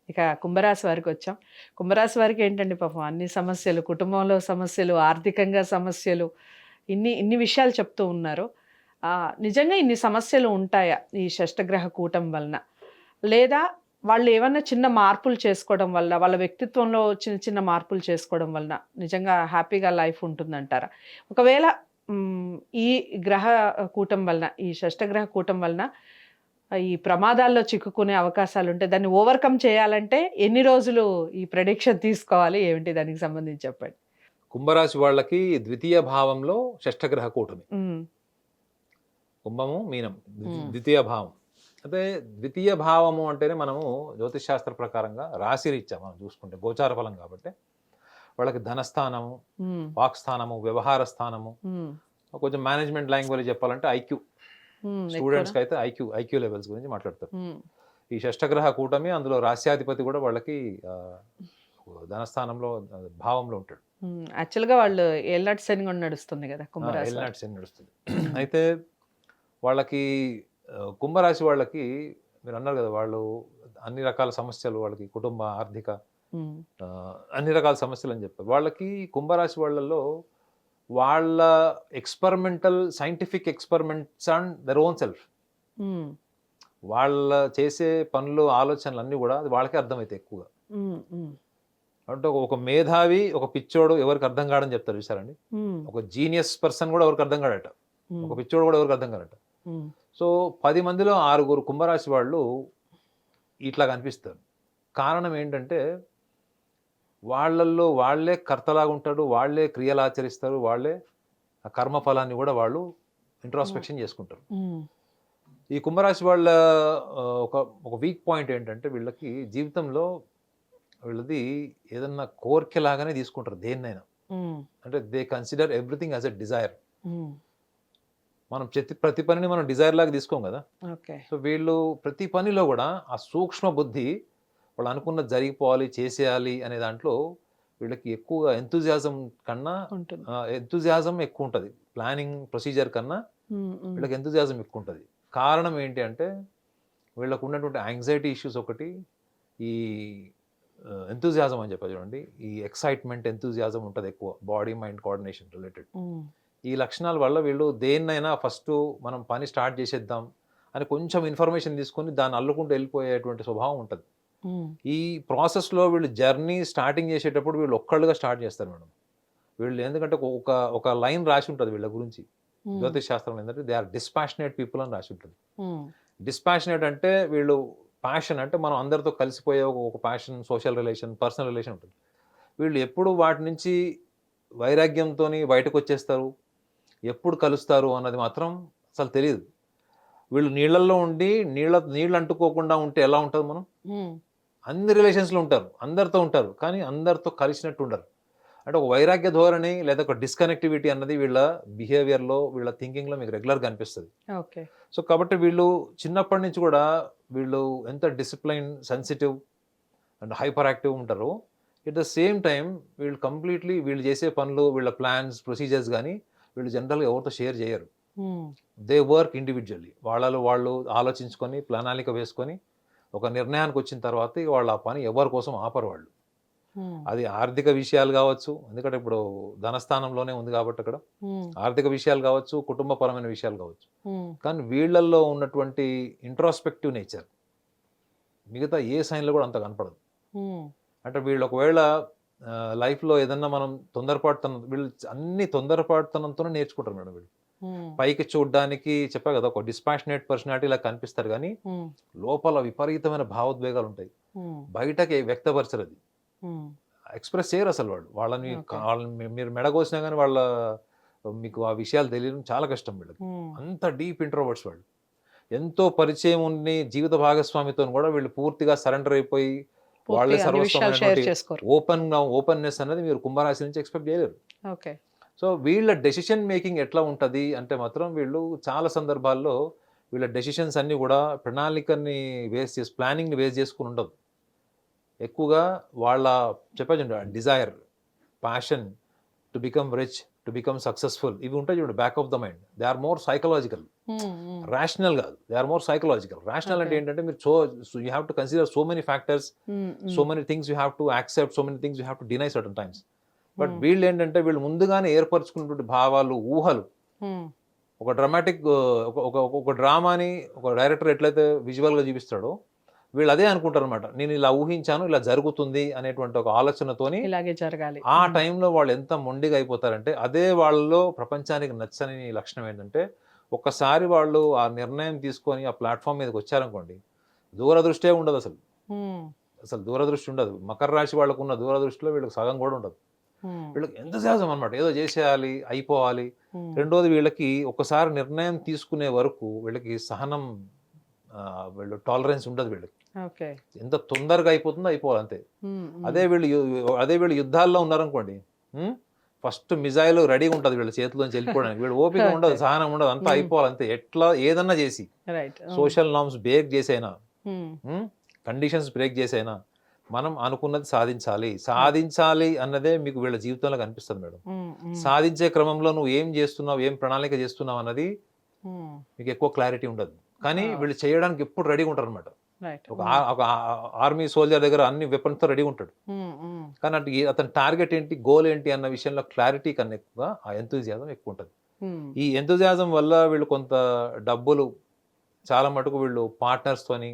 ఇక కుంభరాశి వారికి వచ్చాం. కుంభరాశి వారికి ఏంటండి పాపం అన్ని సమస్యలు, కుటుంబంలో సమస్యలు, ఆర్థికంగా సమస్యలు, ఇన్ని ఇన్ని విషయాలు చెప్తూ ఉన్నారు. నిజంగా ఇన్ని సమస్యలు ఉంటాయా ఈ షష్టగ్రహ కూటమి వలన? లేదా వాళ్ళు ఏమన్నా చిన్న మార్పులు చేసుకోవడం వల్ల, వాళ్ళ వ్యక్తిత్వంలో చిన్న చిన్న మార్పులు చేసుకోవడం వలన నిజంగా హ్యాపీగా లైఫ్ ఉంటుందంటారా? ఒకవేళ హ్మ్, ఈ గ్రహ కూటమి వలన, ఈ షష్టగ్రహ కూటమి వలన ఈ ప్రమాదాల్లో చిక్కుకునే అవకాశాలుంటాయి. దాన్ని ఓవర్‌కమ్ చేయాలంటే ఎన్ని రోజులు ఈ ప్రెడిక్షన్ తీసుకోవాలి? ఏమిటి దానికి సంబంధించి చెప్పండి? కుంభరాశి వాళ్ళకి ద్వితీయ భావంలో షష్ఠగ్రహ కూటమి. హ్మ్. కుంభము, మీనం హ్మ్. ద్వితీయ భావం. అయితే ద్వితీయ భావము అంటేనే మనము జ్యోతిష్ శాస్త్ర ప్రకారంగా రాశిరీత్యా మనం చూసుకుంటే గోచార ఫలం కాబట్టి వాళ్ళకి ధనస్థానము, హ్మ్. వాక్స్థానము, వ్యవహార స్థానము, హ్మ్. కొంచెం మేనేజ్మెంట్ లాంగ్వేజ్ చెప్పాలంటే ఐక్యూ. హ్మ్. ఎక్కువనా? స్టూడెంట్స్‌కి అయితే ఐక్యూ లెవెల్స్ గురించి మాట్లాడతారు. హ్మ్. ఈ షష్ఠగ్రహ కూటమి అందులో రాస్యాధిపతి కూడా వాళ్ళకి ధనస్థానంలో భావంలో ఉంటాడు. హ్మ్. యాక్చువల్‌గా వాళ్ళు ఏలినాటి శని గూడా నడుస్తుంది గదా! కుంభరాశి ఏలినాటి వారికి. శని నడుస్తుంది. హ్మ్. అయితే వాళ్ళకి కుంభరాశి వాళ్ళకి మీరన్నారు గదా! వాళ్ళు అన్ని రకాల సమస్యలు వాళ్ళకి కుటుంబ, ఆర్థిక హ్మ్. అన్ని రకాల సమస్యలని చెప్పారు. వాళ్ళకి కుంభరాశి వాళ్ళలో వాళ్ళ scientific experiments on their own self. హ్మ్. వాళ్ళ చేసే పనులు, ఆలోచనలన్నీ గూడా అది వాళ్ళకే అర్థమైతాయి ఎక్కువగా. హ్మ్. హ్మ్. అంటే ఒక మేధావి, ఒక పిచ్చోడు ఎవరికీ అర్థం కాడని చెప్తారు చూసారండి? హ్మ్. ఒక జీనియస్ పర్సన్ గూడా ఎవరికీ అర్థం కాడట. ఒక హ్మ్. పిచ్చోడు గూడా ఎవరికీ అర్థం కాడట. హ్మ్. సో, 10 మందిలో 6 కుంభరాశి వాళ్ళు ఇట్లా కనిపిస్తారు. కారణం ఏంటంటే, వాళ్ళల్లో వాళ్ళే కర్తలాగుంటాడు. వాళ్ళే క్రియలాచరిస్తారు. వాళ్ళే ఆ కర్మ ఫలాన్ని గూడా వాళ్ళు హ్మ్. ఇంట్రాస్పెక్షన్ చేసుకుంటారు. హ్మ్. ఈ కుంభరాశి వాళ్ళ ఒక ఒక వీక్ పాయింట్ ఏంటంటే, వీళ్ళకి జీవితంలో వీళ్ళది ఏదన్నా కోరికలాగానే తీసుకుంటారు దేన్నైనా. హ్మ్. అంటే they consider everything as a desire. Hmm. మనం ప్రతి పనిని మనం డిజైర్ లాగా తీసుకోం గదా! ఓకే. సో, వీళ్ళు ప్రతి పనిలో గూడా ఆ సూక్ష్మ బుద్ధి వాళ్ళు అనుకున్నది జరిగిపోవాలి, చేసేయాలి అనే దాంట్లో వీళ్ళకి ఎక్కువగా ఉంటుంది. ఎంతూజియాజం ఎక్కువుంటది. ప్లానింగ్ ప్రొసీజర్ కన్నా హ్మ్. హ్మ్. వీళ్ళకి ఎంతూజియాజం ఎక్కువుంటది. కారణం ఏంటి అంటే వీళ్ళకున్నటువంటి యాంక్సైటీ ఇష్యూస్ ఒకటి, ఈ ఎంతూజియాజం అని చెప్పా చూడండి. ఈ ఎక్సైట్‌మెంట్, ఎంతూజియాజం ఉంటదెక్కువ. Body, mind coordination related. Hmm. ఈ లక్షణాల వల్ల వీళ్ళు దేన్నైనా ఫస్టు మనం పని స్టార్ట్ చేసేద్దాం అని కొంచెం ఇన్ఫర్మేషన్ తీసుకొని దాన్ని అల్లుకుంటూ వెళ్ళిపోయేటువంటి స్వభావం ఉంటది. హ్మ్. ఈ ప్రాసెస్‌లో వీళ్ళు జర్నీ స్టార్టింగ్ చేసేటప్పుడు వీళ్ళు ఒక్కళ్ళుగా స్టార్ట్ చేస్తారు మేడం. వీళ్ళు ఎందుకంటే ఒక లైన్ రాసి ఉంటది వీళ్ళ గురించి. హ్మ్. జ్యోతిష్ శాస్త్రంలో ఏందంటే దే ఆర్ డిస్పాషనేట్ పీపుల్ అని రాసి ఉంటది. హ్మ్. డిస్పాషనేట్ అంటే వీళ్ళు ప్యాషన్ అంటే మనం అందరితో కలిసిపోయే ఒక passion, social relation, personal relation ఉంటుంది. వీళ్ళు ఎప్పుడు వాటి నుంచి వైరాగ్యంతోని బయటకొచ్చేస్తారు. ఎప్పుడు కలుస్తారు అన్నది మాత్రం అసలు తెలీదు. వీళ్ళు నీళ్ళల్లో ఉండి నీళ్ళు అంటుకోకుండా ఉంటే ఎలా ఉంటది మనం? హ్మ్. అన్ని రిలేషన్స్‌లో ఉంటారు. అందరితో ఉంటారు. కానీ అందరితో కలిసినట్టు ఉండరు. అంటే ఒక వైరాగ్య ధోరణి లేదా ఒక డిస్కనెక్టివిటీ అన్నది వీళ్ళ బిహేవియర్‌లో, వీళ్ళ థింకింగ్‌లో మీకు రెగ్యులర్‌గా కనిపిస్తది. ఓకే. సో, కాబట్టి వీళ్ళు చిన్నప్పటి నుంచి కూడా వీళ్ళు ఎంత discipline, sensitive and hyper active ఉంటారో, ఎట్ ద సేమ్ టైమ్ వీళ్ళు చేసే పనులు, వీళ్ళ ప్లాన్స్, ప్రొసీజర్స్ గాని వీళ్ళు జనరల్‌గా ఎవరితో షేర్ చేయరు. హ్మ్. They work individually. వాళ్ళలో వాళ్ళు ఆలోచించుకొని, ప్రణాళిక వేసుకొని, ఒక నిర్ణయానికొచ్చిన తర్వాత ఇగ వాళ్ళు ఆ పని ఎవరి కోసం ఆపరు వాళ్ళు. హ్మ్. అది ఆర్థిక విషయాలు గావచ్చు, ఎందుకంటే ఇప్పుడు ధనస్థానంలోనే ఉంది గాబట్టి అక్కడ. హ్మ్. ఆర్థిక విషయాలు గావచ్చు, కుటుంబపరమైన విషయాలు గావచ్చు. హ్మ్. కానీ వీళ్ళల్లో ఉన్నటువంటి ఇంట్రాస్పెక్టివ్ నేచర్ మిగతా ఏ సైన్‌లో గూడా అంత కనపడదు. హ్మ్. అంటే వీళ్ళు ఒకవేళ లైఫ్‌లో ఏదన్నా మనం తొందరపాటుతనం వీళ్ళు అన్ని తొందరపాటుతనంతోనే నేర్చుకుంటారు మేడం వీళ్ళు. హ్మ్. పైకి చూడ్డానికి చెప్పా గదా! ఒక డిస్పాషనేట్ పర్సనాలిటీలా కనిపిస్తారు గానీ, హ్మ్. లోపల విపరీతమైన భావోద్వేగాలుంటాయి. హ్మ్. బయటకి వ్యక్తపరచరది. హ్మ్. ఎక్స్‌ప్రెస్ చేయరసలు వాళ్ళు. ఓకే. వాళ్ళని మీరు మెడగోసినా గానీ మీకు ఆ విషయాలు తెలియడం చాలా కష్టం వీళ్ళకి. హ్మ్. అంత డీప్ ఇంట్రోవర్ట్స్ వాళ్ళు. ఎంతో పరిచయం ఉండి జీవిత భాగస్వామితోని గూడా వీళ్ళు పూర్తిగా సరెండర్ అయిపోయి, వాళ్ళే పూర్తిగా అన్ని విషయాలు షేర్ సర్వస్వమైనటువంటి చేసుకోరు. ఓపెన్‌నెస్ అనేది మీరు కుంభరాశి నుంచి ఎక్స్‌పెక్ట్ జేయలేరు. ఓకే. సో, వీళ్ళ డెసిషన్ మేకింగ్ ఎట్లా ఉంటది అంటే మాత్రం వీళ్ళు చాలా సందర్భాల్లో వీళ్ళ డెసిషన్స్ అన్నీ గూడా ప్లానింగ్‌ని బేస్ చేసుకొని ఉండదు. ఎక్కువగా వాళ్ళ చెప్పా చూడండి desire, passion to become rich to become successful, ఇవి ఉంటాయి చూడండి, back of the mind. They are more psychological, rational కాదు, they are more psychological. Rational అంటే Okay. ఏంటంటే మీరు you have to consider so many factors, so many things you have to accept, so many things you have to deny certain times. But వీళ్ళు ఏంటంటే వీళ్ళు ముందుగానే ఏర్పరచుకున్నటువంటి భావాలు, ఊహలు, ఒక డ్రామాటిక్ ఒక డ్రామాని ఒక డైరెక్టర్ ఎట్లయితే విజువల్గా చూపిస్తాడో వీళ్ళు అదే అనుకుంటారు అనమాట. నేను ఇలా ఊహించాను, ఇలా జరుగుతుంది అనేటువంటి ఒక ఆలోచనతోని ఇలాగే జరగాలి. ఆ టైంలో వాళ్ళు ఎంత మొండిగా అయిపోతారంటే, అదే వాళ్ళలో ప్రపంచానికి నచ్చని లక్షణం ఏంటంటే, ఒక్కసారి వాళ్ళు ఆ నిర్ణయం తీసుకొని ఆ ప్లాట్ఫామ్ మీదకి వచ్చారనుకోండి, దూరదృష్టే ఉండదు అసలు. అసలు దూరదృష్టి ఉండదు. మకర రాశి వాళ్ళకు ఉన్న దూరదృష్టిలో వీళ్ళకి సగం కూడా ఉండదు. వీళ్ళకి ఎంతసేసం అనమాట, ఏదో చేసేయాలి, అయిపోవాలి. రెండోది వీళ్ళకి ఒకసారి నిర్ణయం తీసుకునే వరకు వీళ్ళకి సహనం, వీళ్ళు టాలరెన్స్ ఉండదు వీళ్ళకి. ఓకే. ఎంత తొందరగా అయిపోతుందో అయిపోవాలి అంతే. అదే వీళ్ళు యుద్ధాల్లో ఉన్నారనుకోండి, ఫస్ట్ మిజైల్ రెడీగా ఉంటుంది వీళ్ళ చేతిలోంచి వెళ్ళిపోవడానికి. వీళ్ళు ఓపిక ఉండదు, సహనం ఉండదు, అంతా అయిపోవాలి అంతే. ఎట్లా ఏదన్నా చేసి సోషల్ నార్మ్స్ బ్రేక్ చేసైనా, కండిషన్స్ బ్రేక్ చేసైనా మనం అనుకున్నది సాధించాలి అన్నదే మీకు వీళ్ళ జీవితంలో కనిపిస్తుంది మేడం. సాధించే క్రమంలో నువ్వు ఏం చేస్తున్నావు, ఏం ప్రణాళిక చేస్తున్నావు అన్నది మీకు ఎక్కువ క్లారిటీ ఉండదు. కానీ వీళ్ళు చేయడానికి ఎప్పుడు రెడీగా ఉంటారు అనమాట. ఒక ఆర్మీ సోల్జర్ దగ్గర అన్ని వెపన్స్ తో రెడీగా ఉంటాడు. కానీ అంటే అతని టార్గెట్ ఏంటి, గోల్ ఏంటి అన్న విషయంలో క్లారిటీ కన్నా ఎక్కువగా ఆ ఎంతూజియాజం ఎక్కువ ఉంటుంది. ఈ ఎంతూజియాజం వల్ల వీళ్ళు కొంత డబ్బులు చాలా మటుకు వీళ్ళు పార్ట్నర్స్ తోని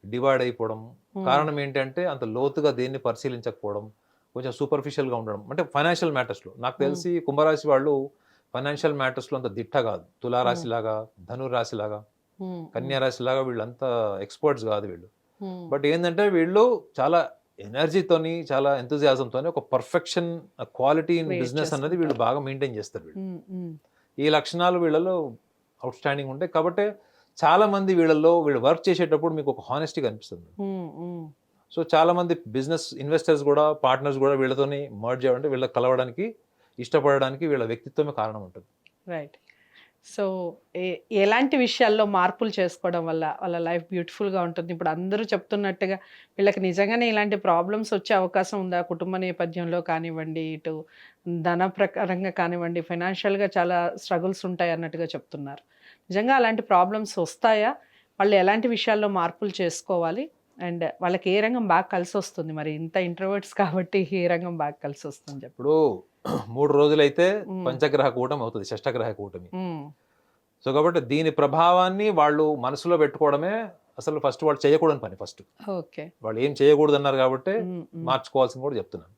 డివైడ్ అయిపోవడం. కారణం ఏంటంటే అంత లోతుగా దేన్ని పరిశీలించకపోవడం, కొంచెం సూపర్ఫిషియల్ గా ఉండడం. అంటే ఫైనాన్షియల్ మ్యాటర్స్ లో నాకు తెలిసి కుంభరాశి వాళ్ళు ఫైనాన్షియల్ మ్యాటర్స్ లో అంత దిట్ట కాదు. తులారాశి లాగా, ధనురాశి లాగా, కన్యారాశి లాగా వీళ్ళంతా ఎక్స్పర్ట్స్ కాదు వీళ్ళు. బట్ ఏంటంటే వీళ్ళు చాలా ఎనర్జీతోని, చాలా ఎంతూజియాజంతోని ఒక పర్ఫెక్షన్, క్వాలిటీ ఇన్ బిజినెస్ అన్నది వీళ్ళు బాగా మెయింటైన్ చేస్తారు వీళ్ళు. ఈ లక్షణాలు వీళ్ళలో అవుట్ స్టాండింగ్ ఉంటాయి. కాబట్టి చాలా మంది వీళ్ళు వర్క్ చేసేటప్పుడు మీకు ఒక హానెస్టీ కనిపిస్తుంది. సో చాలా మంది బిజినెస్ ఇన్వెస్టర్స్ కూడా, పార్ట్నర్స్ కూడా వీళ్ళతోని మర్జ్ అవ్వడానికి, వీళ్ళకి కలవడానికి, ఇష్టపడడానికి వీళ్ళ వ్యక్తిత్వమే కారణం ఉంటుంది. రైట్. సో ఎలాంటి విషయాల్లో మార్పులు చేసుకోవడం వల్ల వాళ్ళ లైఫ్ బ్యూటిఫుల్గా ఉంటుంది? ఇప్పుడు అందరూ చెప్తున్నట్టుగా వీళ్ళకి నిజంగానే ఇలాంటి ప్రాబ్లమ్స్ వచ్చే అవకాశం ఉందా? కుటుంబ నేపథ్యంలో కానివ్వండి, ఇటు ధన ప్రకారంగా కానివ్వండి, ఫైనాన్షియల్గా చాలా స్ట్రగుల్స్ ఉంటాయి అన్నట్టుగా చెప్తున్నారు. నిజంగా అలాంటి ప్రాబ్లమ్స్ వస్తాయా? వాళ్ళు ఎలాంటి విషయాల్లో మార్పులు చేసుకోవాలి? అండ్ వాళ్ళకి ఏ రంగం బాగా కలిసి వస్తుంది? మరి ఇంత ఇంట్రోవర్ట్స్ కాబట్టి ఏ రంగం బాగా కలిసి వస్తుంది? ఇప్పుడు 3 రోజులైతే పంచగ్రహ కూటమి అవుతుంది, షష్టగ్రహ కూటమి. సో కాబట్టి దీని ప్రభావాన్ని వాళ్ళు మనసులో పెట్టుకోవడమే అసలు ఫస్ట్ వాళ్ళు చేయకూడని పని. ఫస్ట్ వాళ్ళు ఏం చేయకూడదు అన్నారు కాబట్టి మార్చుకోవాల్సింది కూడా చెప్తున్నాను.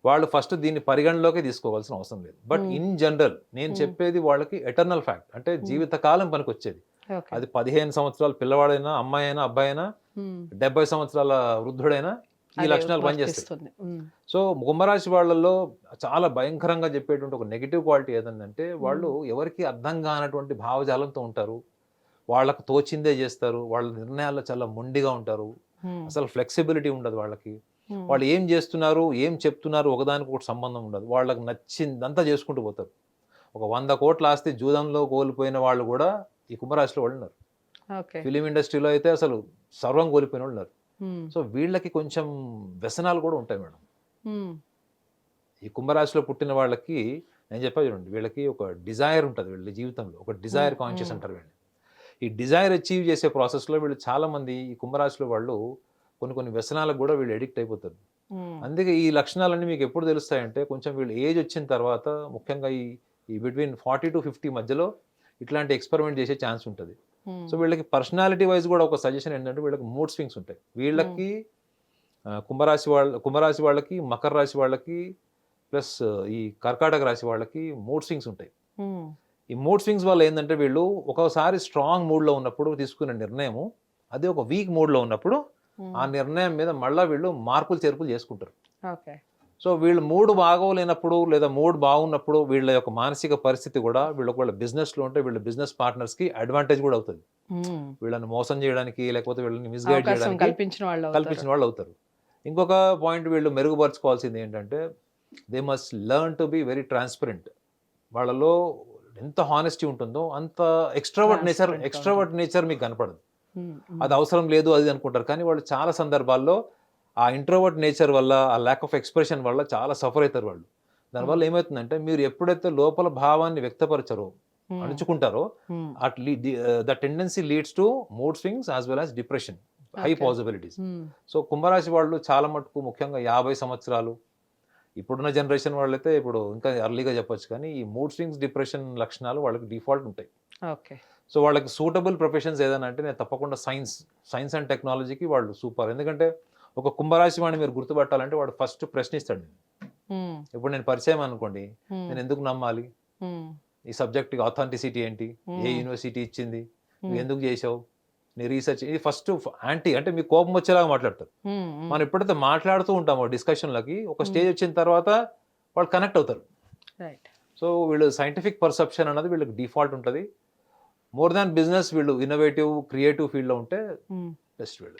వాళ్ళు ఫస్ట్ దీన్ని పరిగణలోకి తీసుకోవాల్సిన అవసరం లేదు. బట్ ఇన్ జనరల్ నేను చెప్పేది వాళ్ళకి ఎటర్నల్ ఫ్యాక్ట్, అంటే జీవితకాలం పనికి వచ్చేది. అది 15 సంవత్సరాల పిల్లవాడైనా, అమ్మాయి అయినా, అబ్బాయి అయినా, 70 సంవత్సరాల వృద్ధుడైనా ఈ లక్షణాలు పనిచేస్తాయి. సో కుంభరాశి వాళ్ళల్లో చాలా భయంకరంగా చెప్పేటువంటి ఒక నెగిటివ్ క్వాలిటీ ఏదంటే, వాళ్ళు ఎవరికి అర్థం కానటువంటి భావజాలంతో ఉంటారు. వాళ్ళకు తోచిందే చేస్తారు. వాళ్ళ నిర్ణయాల్లో చాలా మొండిగా ఉంటారు. అసలు ఫ్లెక్సిబిలిటీ ఉండదు వాళ్ళకి. వాళ్ళు ఏం చేస్తున్నారు, ఏం చెప్తున్నారు ఒకదానికి ఒకటి సంబంధం ఉండదు. వాళ్ళకి నచ్చిందంతా చేసుకుంటూ పోతారు. ఒక 100 కోట్ల ఆస్తి జూదంలో కోల్పోయిన వాళ్ళు కూడా ఈ కుంభరాశిలో వాళ్ళు ఉన్నారు. ఫిలిం ఇండస్ట్రీలో అయితే అసలు సర్వం కోల్పోయిన వాళ్ళు ఉన్నారు. సో వీళ్ళకి కొంచెం వ్యసనాలు కూడా ఉంటాయి మేడం. ఈ కుంభరాశిలో పుట్టిన వాళ్ళకి నేను చెప్పా చూడండి, వీళ్ళకి ఒక డిజైర్ ఉంటుంది వీళ్ళ జీవితంలో, ఒక డిజైర్ కాన్షియస్ అంటారు వీళ్ళు. ఈ డిజైర్ అచీవ్ చేసే ప్రాసెస్లో వీళ్ళు చాలా మంది ఈ కుంభరాశిలో వాళ్ళు కొన్ని వ్యసనాలకు కూడా వీళ్ళు ఎడిక్ట్ అయిపోతారు. అందుకే ఈ లక్షణాలన్నీ మీకు ఎప్పుడు తెలుస్తాయంటే, కొంచెం వీళ్ళు ఏజ్ వచ్చిన తర్వాత, ముఖ్యంగా ఈ బిట్వీన్ 40 to 50 మధ్యలో ఇట్లాంటి ఎక్స్పెరిమెంట్ చేసే ఛాన్స్ ఉంటుంది. సో వీళ్ళకి పర్సనాలిటీ వైజ్ కూడా ఒక సజెషన్ ఏంటంటే, వీళ్ళకి మూడ్ స్వింగ్స్ ఉంటాయి. వీళ్ళకి కుంభరాశి వాళ్ళకి, మకర రాశి వాళ్ళకి, ప్లస్ ఈ కర్కాటక రాశి వాళ్ళకి మూడ్ స్వింగ్స్ ఉంటాయి. ఈ మూడ్ స్వింగ్స్ వల్ల ఏంటంటే, వీళ్ళు ఒకసారి స్ట్రాంగ్ మూడ్లో ఉన్నప్పుడు తీసుకునే నిర్ణయము, అదే ఒక వీక్ మూడ్లో ఉన్నప్పుడు ఆ నిర్ణయం మీద మళ్ళీ వీళ్ళు మార్పులు చేర్పులు చేసుకుంటారు. సో వీళ్ళు మూడు బాగోలేనప్పుడు లేదా మూడు బాగున్నప్పుడు వీళ్ళ యొక్క మానసిక పరిస్థితి కూడా వాళ్ళ బిజినెస్లో ఉంటే వీళ్ళ బిజినెస్ పార్ట్నర్స్కి అడ్వాంటేజ్ కూడా అవుతుంది. వీళ్ళని మోసం చేయడానికి, లేకపోతే వీళ్ళని మిస్గైడ్ చేయడానికి కల్పించిన వాళ్ళు అవుతారు. ఇంకొక పాయింట్ వీళ్ళు మెరుగుపరచుకోవాల్సింది ఏంటంటే, they must learn to be very transparent. వాళ్ళలో ఎంత హానెస్టీ ఉంటుందో అంత ఎక్స్ట్రావర్ట్ నేచర్ మీకు కనపడదు. అది అవసరం లేదు అది అనుకుంటారు. కానీ వాళ్ళు చాలా సందర్భాల్లో ఆ ఇంట్రోవర్ట్ నేచర్ వల్ల, ఆ ల్యాక్ ఆఫ్ ఎక్స్ప్రెషన్ వల్ల చాలా సఫర్ అవుతారు వాళ్ళు. దానివల్ల ఏమవుతుందంటే మీరు ఎప్పుడైతే లోపల భావాన్ని వ్యక్తపరచరో అణుచుకుంటారో at the tendency leads to mood swings as well as depression, high Okay. Possibilities. So కుంభరాశి వాళ్ళు చాలా మటుకు ముఖ్యంగా 50 సంవత్సరాలు ఇప్పుడున్న జనరేషన్ వాళ్ళైతే ఇప్పుడు ఇంకా ఎర్లీగా చెప్పొచ్చు, కానీ ఈ మూడ్ స్వింగ్స్ డిప్రెషన్ లక్షణాలు వాళ్ళకి డిఫాల్ట్ ఉంటాయి. ఓకే. సో వాళ్ళకి సూటబుల్ ప్రొఫెషన్స్ ఏదైనా అంటే నేను తప్పకుండా సైన్స్ అండ్ టెక్నాలజీకి వాళ్ళు సూపర్. ఎందుకంటే ఒక కుంభరాశి వాడిని మీరు గుర్తుపట్టాలంటే వాడు ఫస్ట్ ప్రశ్నిస్తాడు. ఇప్పుడు నేను పరిచయం అనుకోండి, నేను ఎందుకు నమ్మాలి, ఈ సబ్జెక్ట్ ఆథెంటిసిటీ ఏంటి, ఏ యూనివర్సిటీ ఇచ్చింది, నువ్వు ఎందుకు చేసావు, నీ రీసెర్చ్, ఇది ఫస్ట్ యాంటీ అంటే మీకు కోపం వచ్చేలాగా మాట్లాడతారు. మనం ఎప్పుడైతే మాట్లాడుతూ ఉంటామో డిస్కషన్లకి, ఒక స్టేజ్ వచ్చిన తర్వాత వాళ్ళు కనెక్ట్ అవుతారు. రైట్. సో వీళ్ళు సైంటిఫిక్ పర్సెప్షన్ అన్నది వీళ్ళకి డిఫాల్ట్ ఉంటుంది. మోర్ దాన్ బిజినెస్ వీళ్ళు ఇన్నోవేటివ్ క్రియేటివ్ ఫీల్డ్లో ఉంటే బెస్ట్ వీళ్ళు.